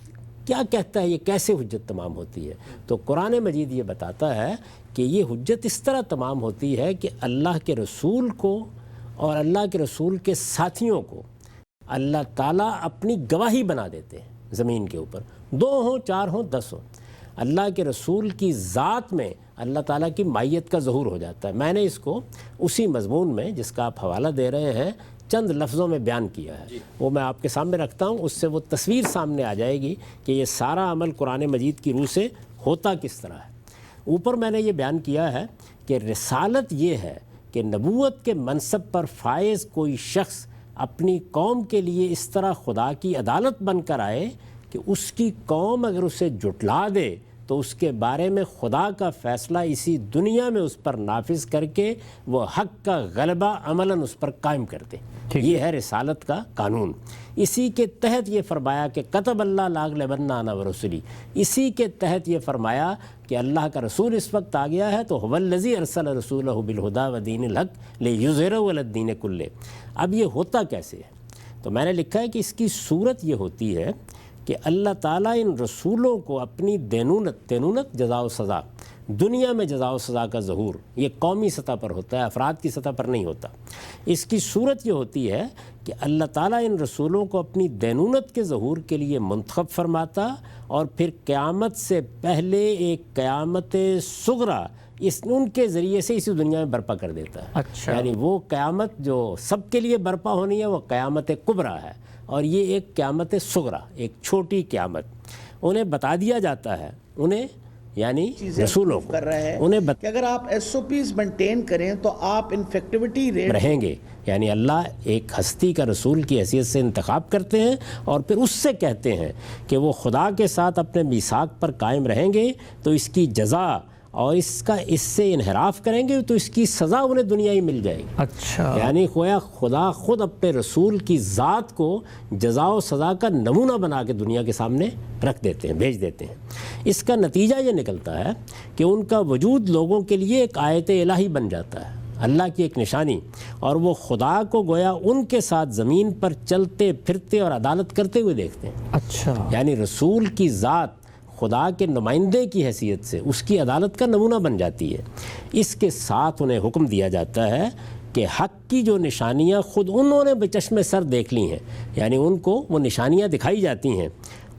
کیا کہتا ہے، یہ کیسے حجت تمام ہوتی ہے؟ تو قرآن مجید یہ بتاتا ہے کہ یہ حجت اس طرح تمام ہوتی ہے کہ اللہ کے رسول کو اور اللہ کے رسول کے ساتھیوں کو اللہ تعالیٰ اپنی گواہی بنا دیتے ہیں زمین کے اوپر، 2 ہوں 4 ہوں 10 ہوں۔ اللہ کے رسول کی ذات میں اللہ تعالیٰ کی مائیت کا ظہور ہو جاتا ہے۔ میں نے اس کو اسی مضمون میں جس کا آپ حوالہ دے رہے ہیں چند لفظوں میں بیان کیا ہے، وہ میں آپ کے سامنے رکھتا ہوں، اس سے وہ تصویر سامنے آ جائے گی کہ یہ سارا عمل قرآن مجید کی روح سے ہوتا کس طرح ہے۔ اوپر میں نے یہ بیان کیا ہے کہ رسالت یہ ہے کہ نبوت کے منصب پر فائز کوئی شخص اپنی قوم کے لیے اس طرح خدا کی عدالت بن کر آئے کہ اس کی قوم اگر اسے جھٹلا دے تو اس کے بارے میں خدا کا فیصلہ اسی دنیا میں اس پر نافذ کر کے وہ حق کا غلبہ عملاً اس پر قائم کر دے۔ یہ ہے رسالت کا قانون۔ اسی کے تحت یہ فرمایا کہ کتب اللہ لاغلبن انا ورسلی، اسی کے تحت یہ فرمایا کہ اللہ کا رسول اس وقت آ گیا ہے تو هو الذی ارسل رسولہ بالہدی ودین الحق لیظہرہ علی الدین کلہ۔ اب یہ ہوتا کیسے ہے؟ تو میں نے لکھا ہے کہ اس کی صورت یہ ہوتی ہے کہ اللہ تعالیٰ ان رسولوں کو اپنی دینونت جزا و سزا، دنیا میں جزا و سزا کا ظہور یہ قومی سطح پر ہوتا ہے، افراد کی سطح پر نہیں ہوتا۔ اس کی صورت یہ ہوتی ہے کہ اللہ تعالیٰ ان رسولوں کو اپنی دینونت کے ظہور کے لیے منتخب فرماتا اور پھر قیامت سے پہلے ایک قیامت صغریٰ ان کے ذریعے سے اسی دنیا میں برپا کر دیتا ہے۔ اچھا، یعنی وہ قیامت جو سب کے لیے برپا ہونی ہے وہ قیامت کبریٰ ہے، اور یہ ایک قیامت صغریٰ، ایک چھوٹی قیامت انہیں بتا دیا جاتا ہے، انہیں یعنی رسولوں کو انہیں کہ اگر آپ SOPs مینٹین کریں تو آپ انفیکٹیوٹی ریٹ رہیں گے۔ یعنی اللہ ایک ہستی کا رسول کی حیثیت سے انتخاب کرتے ہیں اور پھر اس سے کہتے ہیں کہ وہ خدا کے ساتھ اپنے میثاق پر قائم رہیں گے تو اس کی جزا اور اس سے انحراف کریں گے تو اس کی سزا انہیں دنیا ہی مل جائے گی۔ اچھا، یعنی گویا خدا خود اپنے رسول کی ذات کو جزا و سزا کا نمونہ بنا کے دنیا کے سامنے رکھ دیتے ہیں، بھیج دیتے ہیں۔ اس کا نتیجہ یہ نکلتا ہے کہ ان کا وجود لوگوں کے لیے ایک آیت الہی بن جاتا ہے، اللہ کی ایک نشانی، اور وہ خدا کو گویا ان کے ساتھ زمین پر چلتے پھرتے اور عدالت کرتے ہوئے دیکھتے ہیں۔ اچھا، یعنی رسول کی ذات خدا کے نمائندے کی حیثیت سے اس کی عدالت کا نمونہ بن جاتی ہے۔ اس کے ساتھ انہیں حکم دیا جاتا ہے کہ حق کی جو نشانیاں خود انہوں نے بچشم سر دیکھ لی ہیں، یعنی ان کو وہ نشانیاں دکھائی جاتی ہیں،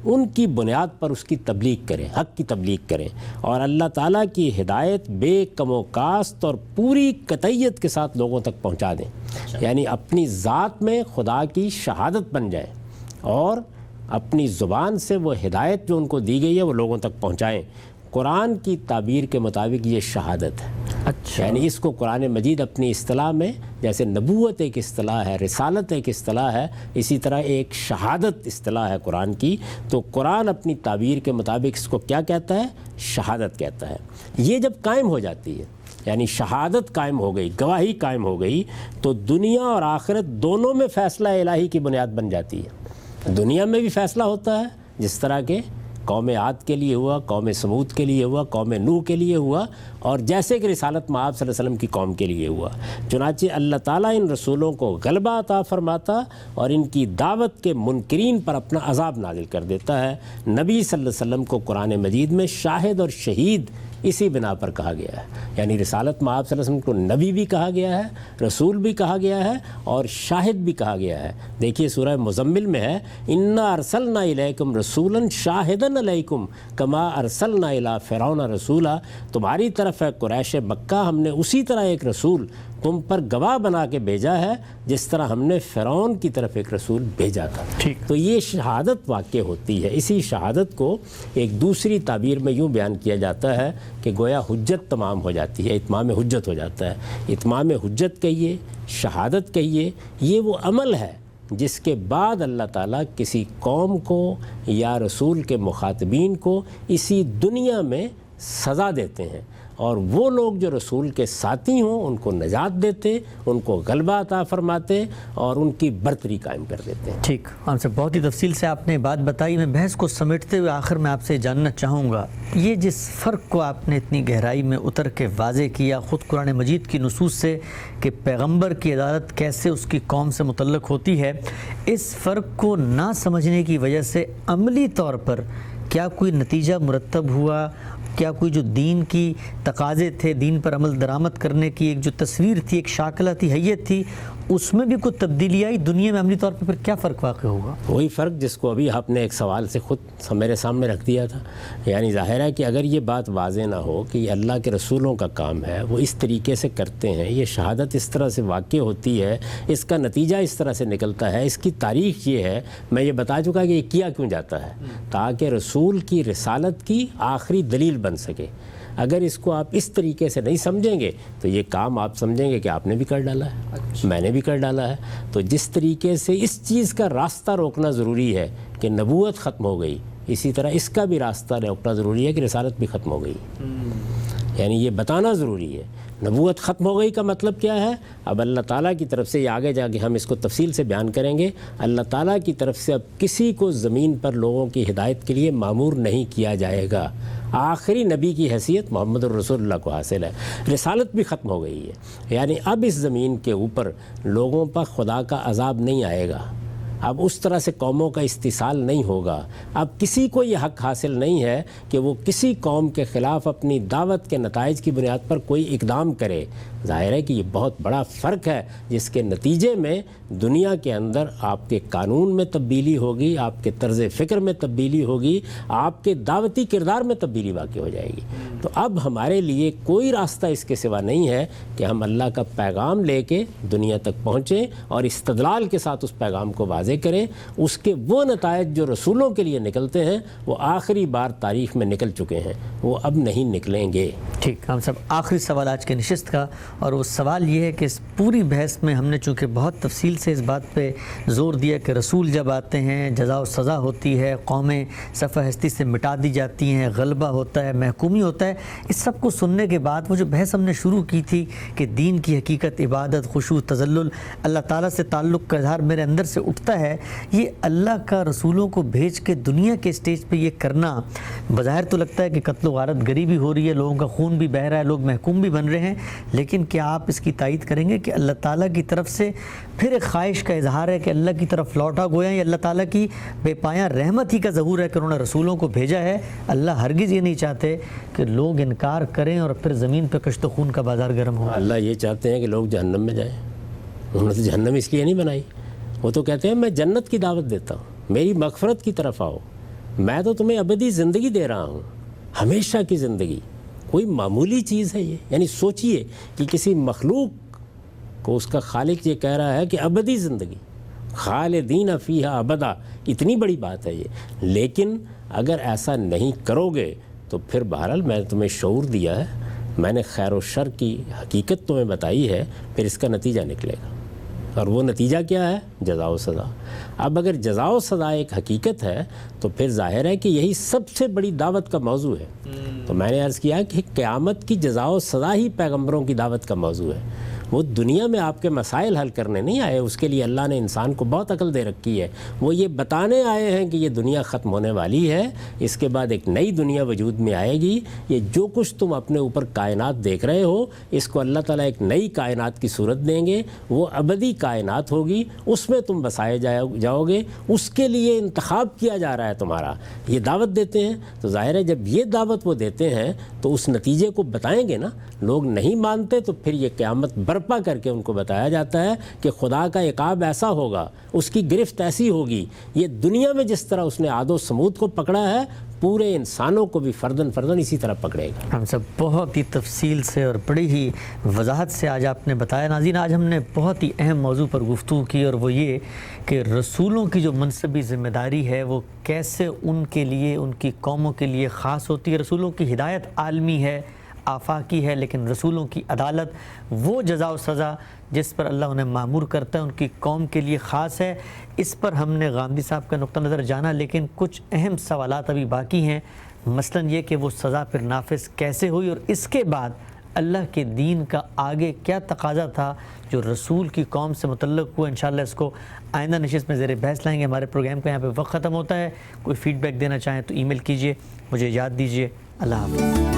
ان کی بنیاد پر اس کی تبلیغ کریں، حق کی تبلیغ کریں، اور اللہ تعالیٰ کی ہدایت بے کم و کاست اور پوری قطعیت کے ساتھ لوگوں تک پہنچا دیں۔ یعنی اپنی ذات میں خدا کی شہادت بن جائیں اور اپنی زبان سے وہ ہدایت جو ان کو دی گئی ہے وہ لوگوں تک پہنچائیں۔ قرآن کی تعبیر کے مطابق یہ شہادت ہے۔ اچھا، یعنی اس کو قرآن مجید اپنی اصطلاح میں، جیسے نبوت ایک اصطلاح ہے، رسالت ایک اصطلاح ہے، اسی طرح ایک شہادت اصطلاح ہے قرآن کی۔ تو قرآن اپنی تعبیر کے مطابق اس کو کیا کہتا ہے؟ شہادت کہتا ہے۔ یہ جب قائم ہو جاتی ہے، یعنی شہادت قائم ہو گئی، گواہی قائم ہو گئی، تو دنیا اور آخرت دونوں میں فیصلہ الہی کی بنیاد بن جاتی ہے۔ دنیا میں بھی فیصلہ ہوتا ہے جس طرح کہ قوم عاد کے لیے ہوا، قوم سمود کے لیے ہوا، قوم نوح کے لیے ہوا، اور جیسے کہ رسالت مآب صلی اللہ علیہ وسلم کی قوم کے لیے ہوا۔ چنانچہ اللہ تعالیٰ ان رسولوں کو غلبہ عطا فرماتا اور ان کی دعوت کے منکرین پر اپنا عذاب نازل کر دیتا ہے۔ نبی صلی اللہ علیہ وسلم کو قرآن مجید میں شاہد اور شہید اسی بنا پر کہا گیا ہے. یعنی رسالت میں آپ صلی اللہ علیہ وسلم کو نبی بھی کہا گیا ہے، رسول بھی کہا گیا ہے اور شاہد بھی کہا گیا ہے. دیکھیے سورہ مزمل میں ہے انا ارسلنا الیکم رسولا شاہدا علیکم کما ارسلنا الی فرعون رسولا. تمہاری طرف ہے قریش مکہ، ہم نے اسی طرح ایک رسول تم پر گواہ بنا کے بھیجا ہے جس طرح ہم نے فرعون کی طرف ایک رسول بھیجا تھا. تو یہ شہادت واقع ہوتی ہے. اسی شہادت کو ایک دوسری تعبیر میں یوں بیان کیا جاتا ہے کہ گویا حجت تمام ہو جاتی ہے، اتمام حجت ہو جاتا ہے. اتمام حجت کہیے، شہادت کہیے، یہ وہ عمل ہے جس کے بعد اللہ تعالیٰ کسی قوم کو یا رسول کے مخاطبین کو اسی دنیا میں سزا دیتے ہیں، اور وہ لوگ جو رسول کے ساتھی ہوں ان کو نجات دیتے، ان کو غلبہ عطا فرماتے اور ان کی برتری قائم کر دیتے ہیں. ٹھیک، ہم سے بہت ہی تفصیل سے آپ نے بات بتائی. میں بحث کو سمیٹتے ہوئے آخر میں آپ سے جاننا چاہوں گا، یہ جس فرق کو آپ نے اتنی گہرائی میں اتر کے واضح کیا خود قرآن مجید کی نصوص سے کہ پیغمبر کی عدالت کیسے اس کی قوم سے متعلق ہوتی ہے، اس فرق کو نہ سمجھنے کی وجہ سے عملی طور پر کیا کوئی نتیجہ مرتب ہوا؟ کیا کوئی جو دین کی تقاضے تھے، دین پر عمل درآمد کرنے کی ایک جو تصویر تھی، ایک شاکلہ تھی، حیت تھی، اس میں بھی کوئی تبدیلی آئی دنیا میں عملی طور پر؟ پھر کیا فرق واقع ہوگا؟ وہی فرق جس کو ابھی آپ نے ایک سوال سے خود میرے سامنے رکھ دیا تھا. یعنی ظاہر ہے کہ اگر یہ بات واضح نہ ہو کہ یہ اللہ کے رسولوں کا کام ہے، وہ اس طریقے سے کرتے ہیں، یہ شہادت اس طرح سے واقع ہوتی ہے، اس کا نتیجہ اس طرح سے نکلتا ہے، اس کی تاریخ یہ ہے، میں یہ بتا چکا کہ یہ کیا کیوں جاتا ہے تاکہ رسول کی رسالت کی آخری دلیل بن سکے. اگر اس کو آپ اس طریقے سے نہیں سمجھیں گے تو یہ کام آپ سمجھیں گے کہ آپ نے بھی کر ڈالا ہے، میں نے بھی کر ڈالا ہے. تو جس طریقے سے اس چیز کا راستہ روکنا ضروری ہے کہ نبوت ختم ہو گئی، اسی طرح اس کا بھی راستہ روکنا ضروری ہے کہ رسالت بھی ختم ہو گئی. یعنی یہ بتانا ضروری ہے. نبوت ختم ہو گئی کا مطلب کیا ہے؟ اب اللہ تعالیٰ کی طرف سے، یہ آگے جا کے ہم اس کو تفصیل سے بیان کریں گے، اللہ تعالیٰ کی طرف سے اب کسی کو زمین پر لوگوں کی ہدایت کے لیے مامور نہیں کیا جائے گا. آخری نبی کی حیثیت محمد الرسول اللہ کو حاصل ہے. رسالت بھی ختم ہو گئی ہے. یعنی اب اس زمین کے اوپر لوگوں پر خدا کا عذاب نہیں آئے گا، اب اس طرح سے قوموں کا استحصال نہیں ہوگا. اب کسی کو یہ حق حاصل نہیں ہے کہ وہ کسی قوم کے خلاف اپنی دعوت کے نتائج کی بنیاد پر کوئی اقدام کرے. ظاہر ہے کہ یہ بہت بڑا فرق ہے جس کے نتیجے میں دنیا کے اندر آپ کے قانون میں تبدیلی ہوگی، آپ کے طرز فکر میں تبدیلی ہوگی، آپ کے دعوتی کردار میں تبدیلی واقع ہو جائے گی. تو اب ہمارے لیے کوئی راستہ اس کے سوا نہیں ہے کہ ہم اللہ کا پیغام لے کے دنیا تک پہنچیں اور استدلال کے ساتھ اس پیغام کو واضح کریں. اس کے وہ نتائج جو رسولوں کے لیے نکلتے ہیں وہ آخری بار تاریخ میں نکل چکے ہیں، وہ اب نہیں نکلیں گے. ٹھیک، ہم سب آخری سوال آج کے نشست کا، اور وہ سوال یہ ہے کہ اس پوری بحث میں ہم نے چونکہ بہت تفصیل سے اس بات پہ زور دیا کہ رسول جب آتے ہیں جزا و سزا ہوتی ہے، قومیں صفحہ ہستی سے مٹا دی جاتی ہیں، غلبہ ہوتا ہے، محکومی ہوتا ہے. اس سب کو سننے کے بعد وہ جو بحث ہم نے شروع کی تھی کہ دین کی حقیقت، عبادت، خشوع، تذلل، اللہ تعالیٰ سے تعلق کا اظہار میرے اندر سے اٹھتا ہے، یہ اللہ کا رسولوں کو بھیج کے دنیا کے اسٹیج پہ یہ کرنا بظاہر تو لگتا ہے کہ قتل و غارت گری بھی ہو رہی ہے، لوگوں کا خون بھی بہہ رہا ہے، لوگ محکوم بھی بن رہے ہیں. لیکن کیا آپ اس کی تائید کریں گے کہ اللہ تعالیٰ کی طرف سے پھر ایک خواہش کا اظہار ہے کہ اللہ کی طرف لوٹا گویا یہ اللہ تعالیٰ کی بے پایاں رحمت ہی کا ظہور ہے کہ انہوں نے رسولوں کو بھیجا ہے؟ اللہ ہرگز یہ نہیں چاہتے کہ لوگ انکار کریں اور پھر زمین پہ کشت و خون کا بازار گرم ہو. اللہ یہ چاہتے ہیں کہ لوگ جہنم میں جائیں. انہوں نے تو جہنم اس لیے نہیں بنائی. وہ تو کہتے ہیں میں جنت کی دعوت دیتا ہوں، میری مغفرت کی طرف آؤ، میں تو تمہیں ابدی زندگی دے رہا ہوں، ہمیشہ کی زندگی. کوئی معمولی چیز ہے یہ؟ یعنی سوچئے کہ کسی مخلوق کو اس کا خالق یہ کہہ رہا ہے کہ ابدی زندگی، خالدین فیہا ابدا، اتنی بڑی بات ہے یہ. لیکن اگر ایسا نہیں کرو گے تو پھر بہرحال میں نے تمہیں شعور دیا ہے، میں نے خیر و شر کی حقیقت تمہیں بتائی ہے، پھر اس کا نتیجہ نکلے گا. اور وہ نتیجہ کیا ہے؟ جزا و سزا. اب اگر جزا و سزا ایک حقیقت ہے تو پھر ظاہر ہے کہ یہی سب سے بڑی دعوت کا موضوع ہے. تو میں نے عرض کیا کہ قیامت کی جزا و سزا ہی پیغمبروں کی دعوت کا موضوع ہے. وہ دنیا میں آپ کے مسائل حل کرنے نہیں آئے، اس کے لیے اللہ نے انسان کو بہت عقل دے رکھی ہے، وہ یہ بتانے آئے ہیں کہ یہ دنیا ختم ہونے والی ہے، اس کے بعد ایک نئی دنیا وجود میں آئے گی، یہ جو کچھ تم اپنے اوپر کائنات دیکھ رہے ہو اس کو اللہ تعالیٰ ایک نئی کائنات کی صورت دیں گے، وہ ابدی کائنات ہوگی، اس میں تم بسائے جاؤ گے، اس کے لیے انتخاب کیا جا رہا ہے تمہارا، یہ دعوت دیتے ہیں۔ تو ظاہر ہے جب یہ دعوت وہ دیتے ہیں تو اس نتیجے کو بتائیں گے نا، لوگ نہیں مانتے تو پھر یہ قیامت برپا کر کے ان کو بتایا جاتا ہے کہ خدا کا عقاب ایسا ہوگا، اس کی گرفت ایسی ہوگی، یہ دنیا میں جس طرح اس نے عاد و سمود کو پکڑا ہے پورے انسانوں کو بھی فردن فردن اسی طرح پکڑے گا۔ ہم سب بہت ہی تفصیل سے اور بڑی ہی وضاحت سے آج آپ نے بتایا۔ ناظرین، آج ہم نے بہت ہی اہم موضوع پر گفتگو کی، اور وہ یہ کہ رسولوں کی جو منصبی ذمہ داری ہے وہ کیسے ان کے لیے، ان کی قوموں کے لیے خاص ہوتی ہے۔ رسولوں کی ہدایت عالمی ہے، آفاقی ہے، لیکن رسولوں کی عدالت، وہ جزا و سزا جس پر اللہ انہیں مامور کرتا ہے، ان کی قوم کے لیے خاص ہے۔ اس پر ہم نے غامدی صاحب کا نقطہ نظر جانا، لیکن کچھ اہم سوالات ابھی باقی ہیں، مثلاً یہ کہ وہ سزا پھر نافذ کیسے ہوئی، اور اس کے بعد اللہ کے دین کا آگے کیا تقاضا تھا جو رسول کی قوم سے متعلق ہوا۔ انشاءاللہ اس کو آئندہ نشست میں زیر بحث لائیں گے۔ ہمارے پروگرام کا یہاں پہ وقت ختم ہوتا ہے۔ کوئی فیڈ بیک دینا چاہیں تو ای میل کیجیے۔ مجھے یاد دیجیے۔ اللہ حافظ۔